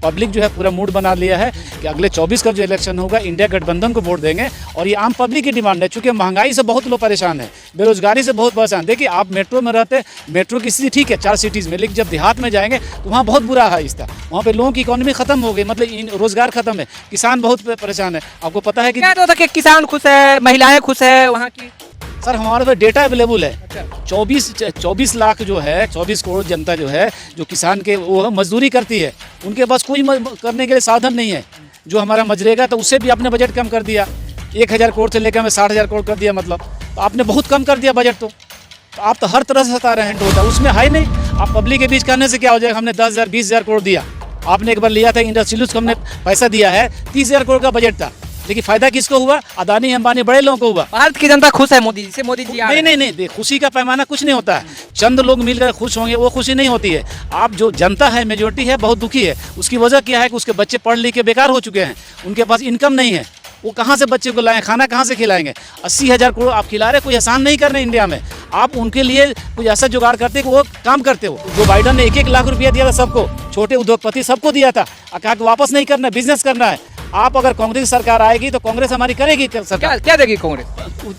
Public जो है पूरा मूड बना लिया है कि अगले 24 का जो इलेक्शन होगा इंडिया गठबंधन को वोट देंगे। और ये आम पब्लिक की डिमांड है, चूँकि महंगाई से बहुत लोग परेशान है, बेरोजगारी से बहुत परेशान। देखिए आप मेट्रो में रहते, मेट्रो की स्थिति ठीक है 4 सिटीज़ में, लेकिन जब देहात में जाएंगे तो वहाँ बहुत बुरा है इसका। वहाँ पे लोगों की इकोनॉमी खत्म हो गई, मतलब रोजगार खत्म है, किसान बहुत परेशान है। आपको पता है कि क्या तो कि किसान खुश है, महिलाएं खुश है वहाँ की? सर हमारे पास डेटा अवेलेबल है। अच्छा। 24 लाख जो है, 24 करोड़ जनता जो है, जो किसान के वो मजदूरी करती है, उनके पास कोई करने के लिए साधन नहीं है। जो हमारा मनरेगा था उससे भी आपने बजट कम कर दिया, 1000 करोड़ से लेकर हमें 60,000 करोड़ कर दिया, मतलब तो आपने बहुत कम कर दिया बजट। तो आप तो हर तरह से सता रहे हैं, टोटल उसमें है नहीं। आप पब्लिक के बीच करने से क्या हो जाएगा? हमने 10,000 20,000 करोड़ दिया, आपने एक बार लिया था इंडस्ट्रियलिस्ट को हमने पैसा दिया है, 30,000 करोड़ का बजट था, लेकिन फायदा किसको हुआ? अदानी अंबानी बड़े लोगों को हुआ। भारत की जनता खुश है मोदी जी से? मोदी जी आ रहे हैं। नहीं, खुशी का पैमाना कुछ नहीं होता है। चंद लोग मिलकर खुश होंगे, वो खुशी नहीं होती है। आप जो जनता है, मेजोरिटी है, बहुत दुखी है। उसकी वजह क्या है कि उसके बच्चे पढ़ लिख के बेकार हो चुके हैं, उनके पास इनकम नहीं है, वो कहाँ से बच्चे को लाएं, खाना कहाँ से खिलाएंगे? 80,000 करोड़ आप खिला रहे, कोई आसान नहीं कर रहे इंडिया में। आप उनके लिए कुछ ऐसा जुगाड़ करते कि वो काम करते हो। जो बाइडन ने 1-1 लाख रुपया दिया था सबको, छोटे उद्योगपति सबको दिया था, कहा कि वापस नहीं करना, बिजनेस करना है। आप अगर कांग्रेस सरकार आएगी तो कांग्रेस हमारी करेगी सरकार, क्या देगी कांग्रेस?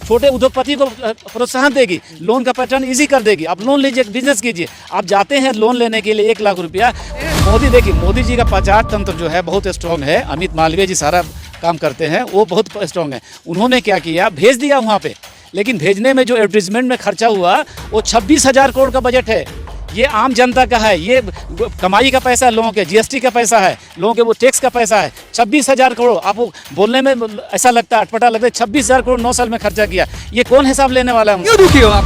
छोटे उद्योगपति को प्रोत्साहन देगी, लोन का पैटर्न इजी कर देगी। आप लोन लीजिए, बिजनेस कीजिए। आप जाते हैं लोन लेने के लिए 1 लाख रुपया। मोदी देखिए, मोदी जी का प्रचार तंत्र जो है बहुत स्ट्रॉन्ग है। अमित मालवीय जी सारा काम करते हैं, वो बहुत स्ट्रॉन्ग है। उन्होंने क्या किया, भेज दिया वहाँ पे, लेकिन भेजने में जो एडवर्टीजमेंट में खर्चा हुआ वो 26,000 करोड़ का बजट है। ये आम जनता का है, ये कमाई का पैसा है, लोगों के जीएसटी का पैसा है, लोगों के वो टैक्स का पैसा है। 26,000 करोड़, आप वो बोलने में ऐसा लगता है, अटपटा लगता है, 26,000 करोड़ 9 साल में खर्चा किया। ये कौन हिसाब लेने वाला है? क्यों दुखी हो आप?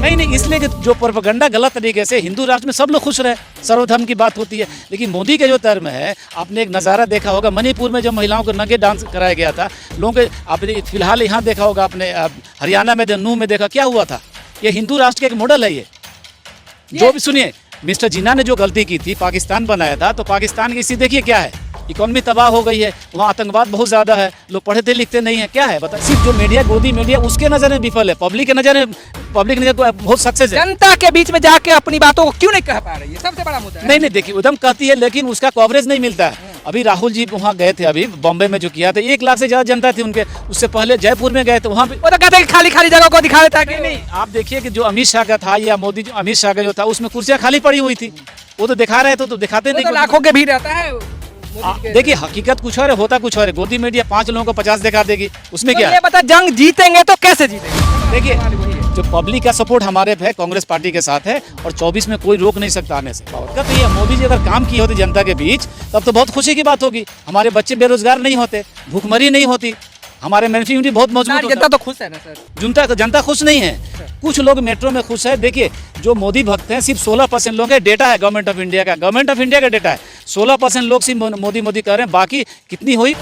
नहीं, इसलिए कि जो प्रोपेगेंडा गलत तरीके से हिंदू राष्ट्र में सब लोग खुश रहे, सर्वधर्म की बात होती है। लेकिन मोदी के जो टर्म है, आपने एक नज़ारा देखा होगा मणिपुर में जब महिलाओं को नंगे डांस कराया गया था, लोगों के आपने फिलहाल यहाँ देखा होगा, आपने हरियाणा में नूह में देखा क्या हुआ था। ये हिंदू राष्ट्र का एक मॉडल है। ये जो भी सुनिए, मिस्टर जिन्ना ने जो गलती की थी, पाकिस्तान बनाया था, तो पाकिस्तान की स्थिति देखिए क्या है, इकोनॉमी तबाह हो गई है, वहाँ आतंकवाद बहुत ज़्यादा है, लोग पढ़ते लिखते नहीं है, क्या है बता। सिर्फ जो मीडिया, गोदी मीडिया, उसके नज़र में विफल है, पब्लिक के नज़र तो बहुत सक्सेस है। जनता के बीच में जाके अपनी बातों को क्यों नहीं कह पा रही है, सबसे बड़ा मुद्दा है। नहीं, देखिए उधम कहती है, लेकिन उसका कवरेज नहीं मिलता है। अभी राहुल जी वहाँ गए थे, अभी बॉम्बे में जो किया था, 1 लाख से ज़्यादा जनता थी उनके। उससे पहले जयपुर में गए थे, वहाँ पे वो तो कहते हैं कि खाली जगह को दिखा देता है कि नहीं। आप देखिए कि जो अमित शाह का था या मोदी, जो अमित शाह का जो था, उसमें कुर्सियाँ खाली पड़ी हुई थी, वो तो दिखा रहे थे, तो दिखाते नहीं। लाखों के भीड़ रहता है। देखिए हकीकत कुछ और है, होता कुछ और है। गोदी मीडिया 5 लोगों को 50 दिखा देगी, उसमें क्या ये बता, जंग जीतेंगे तो कैसे जीतेंगे? देखिए जो पब्लिक का सपोर्ट हमारे है, कांग्रेस पार्टी के साथ है, और 24 में कोई रोक नहीं सकता आने से। कब ये मोदी जी अगर काम किए होते जनता के बीच, तब तो बहुत खुशी की बात होगी। हमारे बच्चे बेरोजगार नहीं होते, भूखमरी नहीं होती, हमारे मैन्युफैक्चरिंग बहुत मजबूत होता। जनता तो खुश है ना सर? जनता खुश नहीं है, कुछ लोग मेट्रो में खुश है। देखिए जो मोदी भक्त हैं, सिर्फ 16% लोग हैं, डेटा है गवर्नमेंट ऑफ इंडिया का डेटा है। 16% लोग सिर्फ मोदी कर रहे हैं, बाकी कितनी हुई।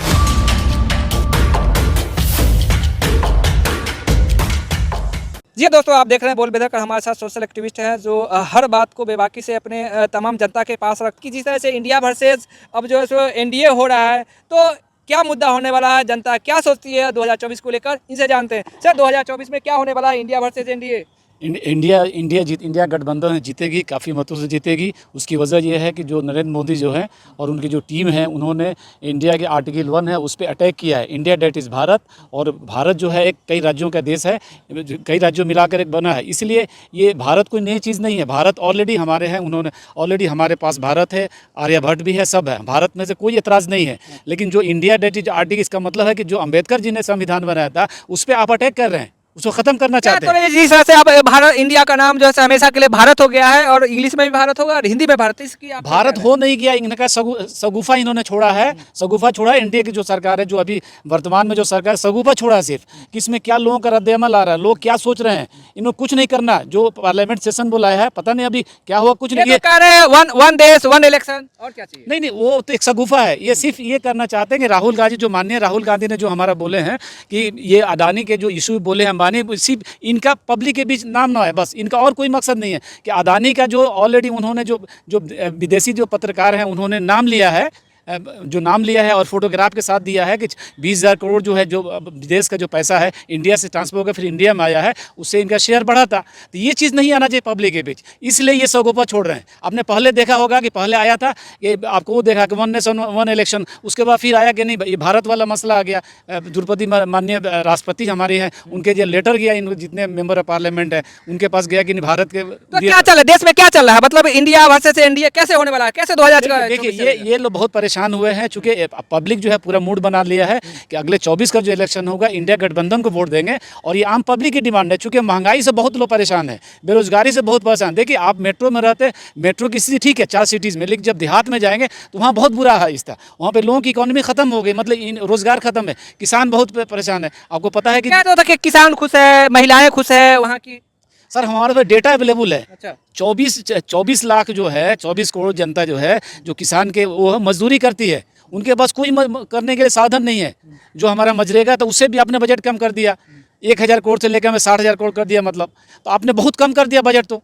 जी दोस्तों, आप देख रहे हैं बोल बेधकर, हमारे साथ सोशल एक्टिविस्ट हैं जो हर बात को बेबाकी से अपने तमाम जनता के पास रख की। जिस तरह से इंडिया वर्सेस अब जो है सो एनडीए हो रहा है, तो क्या मुद्दा होने वाला है, जनता क्या सोचती है 2024 को लेकर, इनसे जानते हैं। सर 2024 में क्या होने वाला है, इंडिया वर्सेस एनडीए? इंडिया गठबंधन जीतेगी, काफ़ी मतों से जीतेगी। उसकी वजह यह है कि जो नरेंद्र मोदी जो है और उनकी जो टीम है, उन्होंने इंडिया के आर्टिकल 1 है उस पर अटैक किया है। इंडिया डेट इज़ भारत, और भारत जो है एक कई राज्यों का देश है, कई राज्यों मिलाकर एक बना है। इसलिए ये भारत कोई नई चीज़ नहीं है, भारत ऑलरेडी हमारे हैं, उन्होंने ऑलरेडी हमारे पास भारत है, आर्यभट्ट भी है, सब है, भारत में से कोई एतराज़ नहीं है। लेकिन जो इंडिया डेट इज आर्टिकल, इसका मतलब है कि जो अम्बेडकर जी ने संविधान बनाया था, उस पर आप अटैक कर रहे हैं, उसको खत्म करना चाहते हैं। जिस तरह से अब भारत, इंडिया का नाम जो है हमेशा के लिए भारत हो गया है, और इंग्लिश में भी भारत होगा और हिंदी में भारत, इसकी भारत हो नहीं गया, इनका सगुफा इन्होंने छोड़ा है, सगुफा छोड़ा है। इंडिया की जो सरकार है, जो अभी वर्तमान में जो सरकार, सगुफा छोड़ा है सिर्फ, कि इसमें क्या लोगों का रद्द-ए-अमल आ रहा है, लोग क्या सोच रहे हैं, इन्होंने कुछ नहीं करना। जो पार्लियामेंट सेशन बुलाया है, पता नहीं अभी क्या हुआ, कुछ नहीं। कह रहे हैं वन देश वन इलेक्शन, और क्या चाहिए? नहीं, वो तो एक सगुफा है। ये सिर्फ ये करना चाहते हैं कि राहुल गांधी, जो माननीय राहुल गांधी ने जो हमारा बोले हैं कि ये अदानी के जो इशू बोले हैं, अंबानी, सिर्फ इनका पब्लिक के बीच नाम ना है, बस इनका और कोई मकसद नहीं है। कि अदानी का जो ऑलरेडी उन्होंने जो विदेशी जो पत्रकार हैं, उन्होंने नाम लिया है जो नाम लिया है और फोटोग्राफ के साथ दिया है कि 20,000 करोड़ जो है, जो विदेश का जो पैसा है इंडिया से ट्रांसफर होकर फिर इंडिया में आया है, उससे इनका शेयर बढ़ा था। तो ये चीज़ नहीं आना चाहिए पब्लिक के बीच, इसलिए ये सगोपा छोड़ रहे हैं। आपने पहले देखा होगा कि पहले आया था कि आपको वो देखा कि 1 नेशन 1 इलेक्शन, उसके बाद फिर आया कि नहीं ये भारत वाला मसला आ गया। द्रौपदी माननीय राष्ट्रपति हमारी हैं, उनके जो लेटर गया इन जितने मेंबर ऑफ पार्लियामेंट है उनके पास गया कि नहीं भारत के तो क्या चल रहा है देश में, क्या चल रहा है? मतलब इंडिया वर्सेस इंडिया कैसे होने वाला है, कैसे 2024 देखिए ये लोग बहुत परेशान हुए हैं, चूंकि पब्लिक जो है पूरा मूड बना लिया है कि अगले 24 का जो इलेक्शन होगा इंडिया गठबंधन को वोट देंगे, और ये आम पब्लिक की डिमांड है। चूंकि महंगाई से बहुत लोग परेशान है, बेरोजगारी से बहुत परेशान। देखिए आप मेट्रो में रहते, मेट्रो की स्थिति ठीक है 4 सिटीज़ में, लेकिन जब देहात में जाएंगे तो वहाँ बहुत बुरा है था। वहाँ पे लोगों की इकोनॉमी खत्म हो गई, मतलब रोजगार खत्म है, किसान बहुत परेशान है। आपको पता है कि क्या तो किसान खुश है, महिलाएं खुश है वहाँ की? सर हमारे पास डेटा अवेलेबल है। अच्छा। 24 लाख जो है, 24 करोड़ जनता जो है, जो किसान के वो मजदूरी करती है, उनके पास कोई करने के लिए साधन नहीं है। जो हमारा मनरेगा था उससे भी आपने बजट कम कर दिया, 1,000 करोड़ से लेकर हमें 60,000 करोड़ कर दिया, मतलब तो आपने बहुत कम कर दिया बजट। तो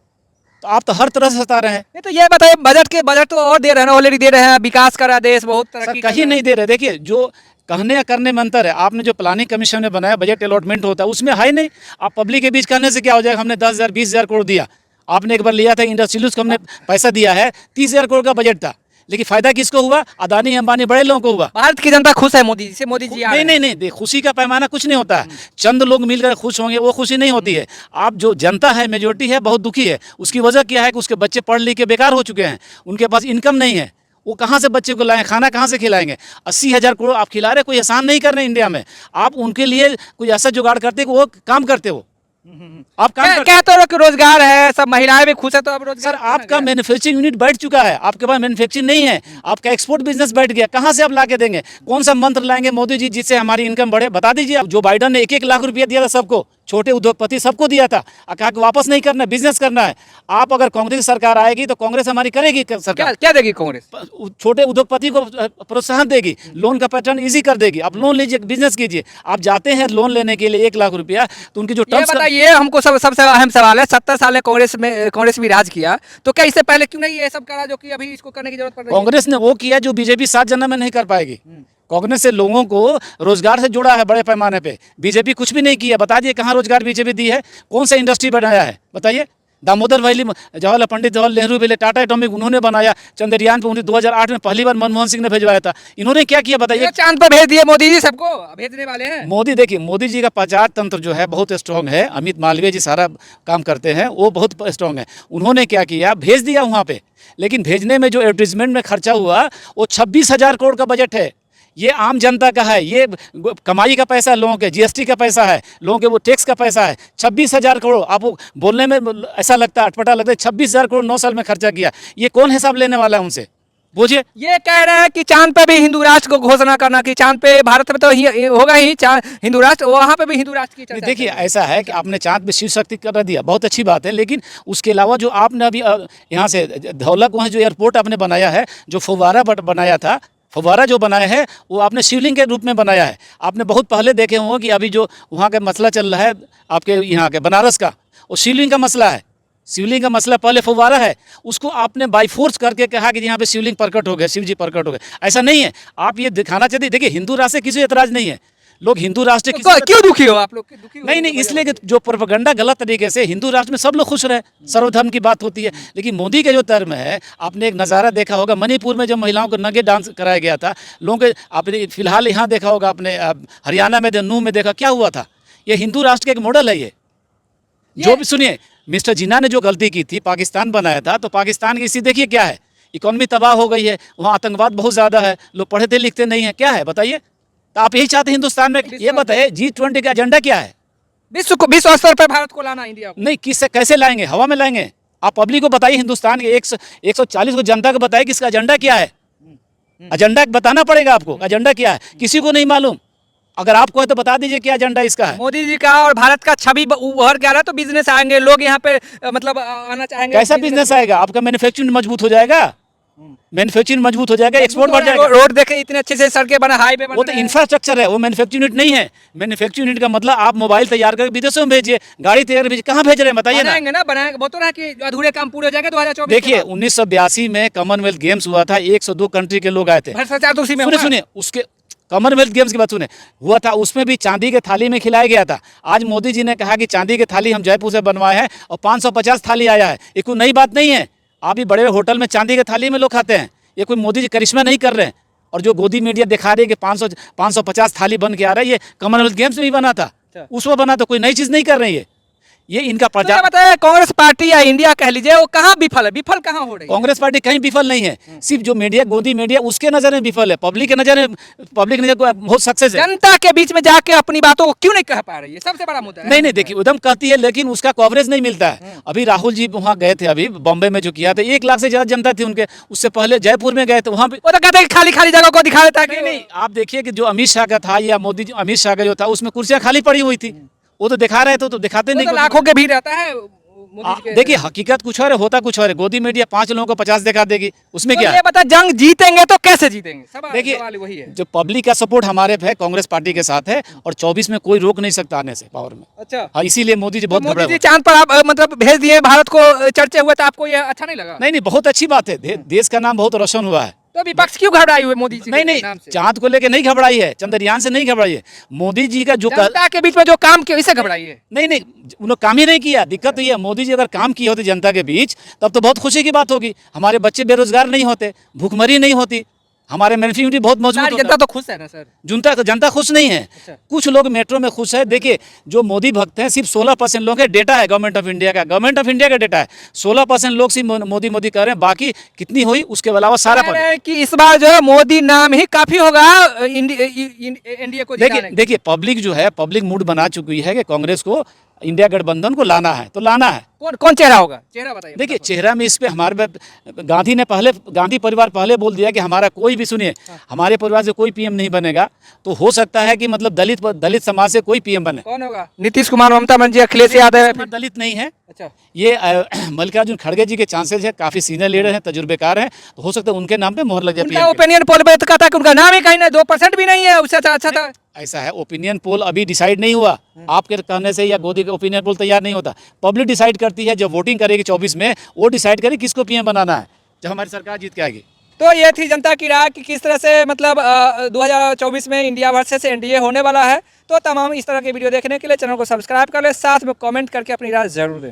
आप तो हर तरह से सता रहे हैं। नहीं तो ये बताइए, बजट तो और दे रहे हैं, ऑलरेडी दे रहे हैं, विकास कर रहा है देश, बहुत तरक्की सर कहीं नहीं दे रहे। देखिए जो कहने या करने में अंतर है। आपने जो प्लानिंग कमीशन ने बनाया, बजट अलॉटमेंट होता है, उसमें है नहीं। आप पब्लिक के बीच कहने से क्या हो जाएगा, हमने 10,000 20,000 करोड़ दिया। आपने एक बार लिया था इंडस्ट्रियल्स को, हमने पैसा दिया है, 30,000 करोड़ का बजट था, लेकिन फायदा किसको हुआ? अदानी अंबानी बड़े लोगों को हुआ। भारत की जनता खुश है मोदी जी से, मोदी जी नहीं, खुशी का पैमाना कुछ नहीं होता है। चंद लोग मिलकर खुश होंगे, वो खुशी नहीं होती है। आप जो जनता है, मेजोरिटी है, बहुत दुखी है। उसकी वजह क्या है कि उसके बच्चे पढ़ लिख के बेकार हो चुके हैं, उनके पास इनकम नहीं है, वो कहाँ से बच्चे को लाएं, खाना कहाँ से खिलाएंगे? 80,000 करोड़ आप खिला रहे, कोई एहसान नहीं कर रहे इंडिया में। आप उनके लिए कोई ऐसा जुगाड़ करते कि वो काम करते हो। आप काम क्या तो रोजगार है, सब महिलाएं भी खुश है, तो अब रोजगार। सर आपका मैन्युफैक्चरिंग यूनिट बैठ चुका है, आपके पास मैन्युफैक्चरिंग नहीं है, आपका एक्सपोर्ट बिजनेस बैठ गया। कहाँ से आप ला के देंगे? कौन सा मंत्र लाएंगे मोदी जी जिससे हमारी इनकम बढ़े? बता दीजिए। जो बाइडन ने 1-1 लाख रुपया दिया था सबको, छोटे उद्योगपति सबको दिया था, कहा कि वापस नहीं करना, बिजनेस करना है। आप अगर कांग्रेस सरकार आएगी तो कांग्रेस हमारी करेगी सरकार। क्या देगी कांग्रेस? छोटे उद्योगपति को प्रोत्साहन देगी, लोन का पैटर्न इजी कर देगी। आप लोन लीजिए, बिजनेस कीजिए। आप जाते हैं लोन लेने के लिए 1 लाख रुपया, तो उनकी जो टर्म्स, ये हमको सबसे अहम सवाल है। 70 साल कांग्रेस भी राज किया, तो क्या इससे पहले क्यों नहीं ये सब करा जो कि अभी इसको करने की जरूरत पड़ रही है? कांग्रेस ने वो किया जो बीजेपी 7 जन्म में नहीं कर पाएगी। कांग्रेस से लोगों को रोजगार से जुड़ा है बड़े पैमाने पे। बीजेपी कुछ भी नहीं किया। बता दिए कहाँ रोजगार बीजेपी दी है, कौन सा इंडस्ट्री बनाया है बताइए? दामोदर वैली, जवाहरलाल पंडित जवाहरलाल नेहरू भी, टाटा एटॉमिक उन्होंने बनाया। चंद्रयान पे 2008 में पहली बार मनमोहन सिंह ने भेजवाया था। इन्होंने क्या किया बताइए? चांद पर भेज दिए मोदी जी, सबको भेजने वाले हैं मोदी। देखिए मोदी जी का प्रचार तंत्र जो है बहुत स्ट्रांग है। अमित मालवीय जी सारा काम करते हैं, वो बहुत स्ट्रांग है। उन्होंने क्या किया, भेज दिया वहाँ पे, लेकिन भेजने में जो एडवर्टीजमेंट में खर्चा हुआ वो 26,000 करोड़ का बजट है। ये आम जनता का है, ये कमाई का पैसा है लोगों के, जीएसटी का पैसा है लोगों के, वो टैक्स का पैसा है। 26,000 करोड़। आप बोलने में ऐसा लगता है, अटपटा लगता है, 26,000 करोड़ 9 साल में खर्चा किया। ये कौन हिसाब लेने वाला है उनसे? बोझिए। ये कह रहे हैं कि चांद पे भी हिंदू राष्ट्र को घोषणा करना, कि चांद पे, भारत में तो होगा ही हिंदू राष्ट्र, वहाँ पे भी हिंदू राष्ट्र की चर्चा। देखिए ऐसा है कि आपने चांद पे शिव शक्ति कर दिया, बहुत अच्छी बात है, लेकिन उसके अलावा जो आपने अभी यहाँ से धौलक वहाँ जो एयरपोर्ट आपने बनाया है, जो फव्वारा बनाया था, फव्वारा जो बनाया है वो आपने शिवलिंग के रूप में बनाया है। आपने बहुत पहले देखे होंगे कि अभी जो वहाँ का मसला चल रहा है आपके यहाँ के बनारस का, वो शिवलिंग का मसला है। शिवलिंग का मसला पहले फव्वारा है, उसको आपने बाई फोर्स करके कहा कि यहाँ पे शिवलिंग प्रकट हो गए, शिव जी प्रकट हो गए। ऐसा नहीं है। आप ये दिखाना चाहते, देखिए हिंदू राष्ट्र से किसी एतराज नहीं है, लोग हिंदू राष्ट्र क्यों दुखी हो आप लोग? नहीं, इसलिए कि जो प्रोपेगेंडा गलत तरीके से हिंदू राष्ट्र में सब लोग खुश रहे, सर्वधर्म की बात होती है। लेकिन मोदी का जो टर्म है, आपने एक नज़ारा देखा होगा मणिपुर में जब महिलाओं को नंगे डांस कराया गया था, लोगों के आपने फिलहाल यहाँ देखा होगा, आपने हरियाणा में नूह में देखा क्या हुआ था। ये हिंदू राष्ट्र का एक मॉडल है। ये जो भी सुनिए, मिस्टर जिन्ना ने जो गलती की थी, पाकिस्तान बनाया था, तो पाकिस्तान की स्थिति देखिए क्या है, इकोनॉमी तबाह हो गई है, वहाँ आतंकवाद बहुत ज़्यादा है, लोग पढ़ते लिखते नहीं है, क्या है बताइए? तो आप यही चाहते हैं हिंदुस्तान में? ये बताइए G20 का एजेंडा क्या है? विश्व स्तर पर भारत को लाना, इंडिया को नहीं, किससे कैसे लाएंगे? हवा में लाएंगे? आप पब्लिक को बताइए, हिंदुस्तान के 140 को जनता को बताइए किसका एजेंडा क्या है। एजेंडा बताना पड़ेगा आपको, एजेंडा क्या है, किसी को नहीं मालूम। अगर आपको है तो बता दीजिए क्या एजेंडा इसका है। मोदी जी का और भारत का छवि उभर गया है, तो बिजनेस आएंगे लोग यहाँ पे, मतलब आना चाहेंगे। कैसा बिजनेस आएगा? आपका मैन्युफैक्चरिंग मजबूत हो जाएगा। मैन्युफैक्चरिंग मजबूत हो जाएगा, एक्सपोर्ट बढ़ जाएगा। रोड देखे इतने अच्छे से सड़कें बना, हाईवे बन वो तो रहे हैं। इंफ्रास्ट्रक्चर है, वो मैन्युफैक्चरिंग यूनिट नहीं है। मैन्युफैक्चरिंग यूनिट का मतलब आप मोबाइल तैयार करके विदेशों में भेजिए, गाड़ी तैयार कर भेजिए, कहाँ भेज रहे हैं बताइए ना। बनाएंगे ना, बनाएंगे, वो तो रहा कि अधूरे काम पूरे हो जाएंगे 2024 देखिए 1982 में कॉमनवेल्थ गेम्स हुआ था, 102 कंट्री के लोग आए थे। भ्रष्टाचार तो उसी में सुने हुआ। सुनिए, उसके कॉमनवेल्थ गेम्स की बात सुने, हुआ था, उसमें भी चांदी के थाली में खिलाया गया था। आज मोदी जी ने कहा कि चांदी की थाली हम जयपुर से बनवाए हैं और 550 थाली आया है। ये कोई नई बात नहीं है। आप भी बड़े होटल में चांदी की थाली में लोग खाते हैं, ये कोई मोदी जी करिश्मा नहीं कर रहे हैं। और जो गोदी मीडिया दिखा रही है कि 550 थाली बन के आ रहा है, ये कॉमनवेल्थ गेम्स में भी बना था, उसमें बना था, कोई नई चीज़ नहीं कर रही है। ये इनका तो ये बताइए, कांग्रेस पार्टी या इंडिया कह लीजिए, वो कहाँ विफल है? विफल कहाँ हो रही है? कांग्रेस पार्टी कहीं विफल नहीं है। सिर्फ जो मीडिया, गोदी मीडिया, उसके नजर में विफल है। पब्लिक के नजर में, पब्लिक नजर को बहुत सक्सेस है। जनता के बीच में जाके अपनी बातों को क्यों नहीं कह पा रही है? सबसे बड़ा मुद्दा है। नहीं नहीं, देखिए उदम कहती है लेकिन उसका कवरेज नहीं मिलता है। अभी राहुल जी वहाँ गए थे, अभी बॉम्बे में जो किया था, 1 लाख से ज्यादा जनता थी उनके। उससे पहले जयपुर में गए थे, वहाँ पे वो तो कहते हैं खाली खाली जगह को दिखा देता है कि नहीं, आप देखिए कि जो अमित शाह का था या मोदी अमित शाह का जो था, उसमें कुर्सियां खाली पड़ी हुई थी। वो तो दिखा रहे थे, तो दिखाते वो नहीं तो कुछ। लाखों के भीड़ रहता है मोदी जी के। देखिए हकीकत कुछ और है, होता कुछ और है। गोदी मीडिया 5 लोगों को 50 दिखा देगी, उसमें तो क्या ये है? बता, जंग जीतेंगे तो कैसे जीतेंगे? देखिए सवाल वही है। जो पब्लिक का सपोर्ट हमारे है, कांग्रेस पार्टी के साथ है, और 24 में कोई रोक नहीं सकता आने से पावर में। अच्छा, हाँ, इसीलिए मोदी जी बहुत तो मोदी घबराए जी हुए चांद पर आप मतलब भेज दिए भारत को, चर्चे हुए, तो आपको ये अच्छा नहीं लगा? नहीं नहीं, बहुत अच्छी बात है। देश का नाम बहुत रोशन हुआ है। तो विपक्ष क्यों घबराई हुए मोदी जी नहीं के नहीं, नाम से? चांद को लेके नहीं घबराई है, चंद्रयान से नहीं घबराई है। मोदी जी का जो जनता के बीच में जो काम किया, इसे घबराई है? नहीं नहीं, उन्होंने काम ही नहीं किया। दिक्कत तो ये है, मोदी जी अगर काम किए होते जनता के बीच, तब तो बहुत खुशी की बात होगी। हमारे बच्चे बेरोजगार नहीं होते, भूखमरी नहीं होती, हमारे मैन्युफैक्चरिंग बहुत मजबूत सारी होता। जनता तो खुश है ना सर? जनता खुश नहीं है। अच्छा। कुछ लोग मेट्रो में खुश है। देखिए जो मोदी भक्त हैं, सिर्फ 16% लोग हैं। डेटा है गवर्नमेंट ऑफ इंडिया का डेटा है। 16% लोग सिर्फ मोदी मोदी कर रहे हैं, बाकी कितनी हुई उसके अलावा सारा कह रहे हैं कि इस बार जो है मोदी नाम ही काफी होगा एनडीए को जिताने के। देखिए पब्लिक जो है, पब्लिक मूड बना चुकी है कि कांग्रेस को, इंडिया गठबंधन को लाना है, तो लाना है। कौन चेहरा होगा? चेहरा बताइए। देखिए चेहरा में इस पे हमारे गांधी परिवार पहले बोल दिया कि हमारा कोई भी, सुनिए, हमारे परिवार से कोई पीएम नहीं बनेगा। तो हो सकता है कि मतलब दलित समाज से कोई पीएम बने। कौन होगा? नीतीश कुमार, ममता बनर्जी, अखिलेश यादव? इसमें दलित नहीं है। अच्छा, ये मल्लिकार्जुन खड़गे जी के चांसेस है, काफी सीनियर लीडर हैं, तजुर्बेकार हैं, तो हो सकता है उनके नाम पे मोहर लग जाए उनका PM के। ओपिनियन पोल में तो कहता है कि उनका नाम ही कहीं नहीं, 2% भी नहीं है, उससे अच्छा था। ऐसा है, ओपिनियन पोल अभी डिसाइड नहीं हुआ। आपके कहने से या गोदी का ओपिनियन पोल तैयार नहीं होता। पब्लिक डिसाइड करती है, जब वोटिंग करेगी 24 में, वो डिसाइड करेगी किसको पीएम बनाना है, जब हमारी सरकार जीत के आएगी। तो ये थी जनता की राय कि किस तरह से मतलब 2024 में इंडिया वर्सेस एनडीए होने वाला है। तो तमाम इस तरह के वीडियो देखने के लिए चैनल को सब्सक्राइब कर ले, साथ में कमेंट करके अपनी राय जरूर दें।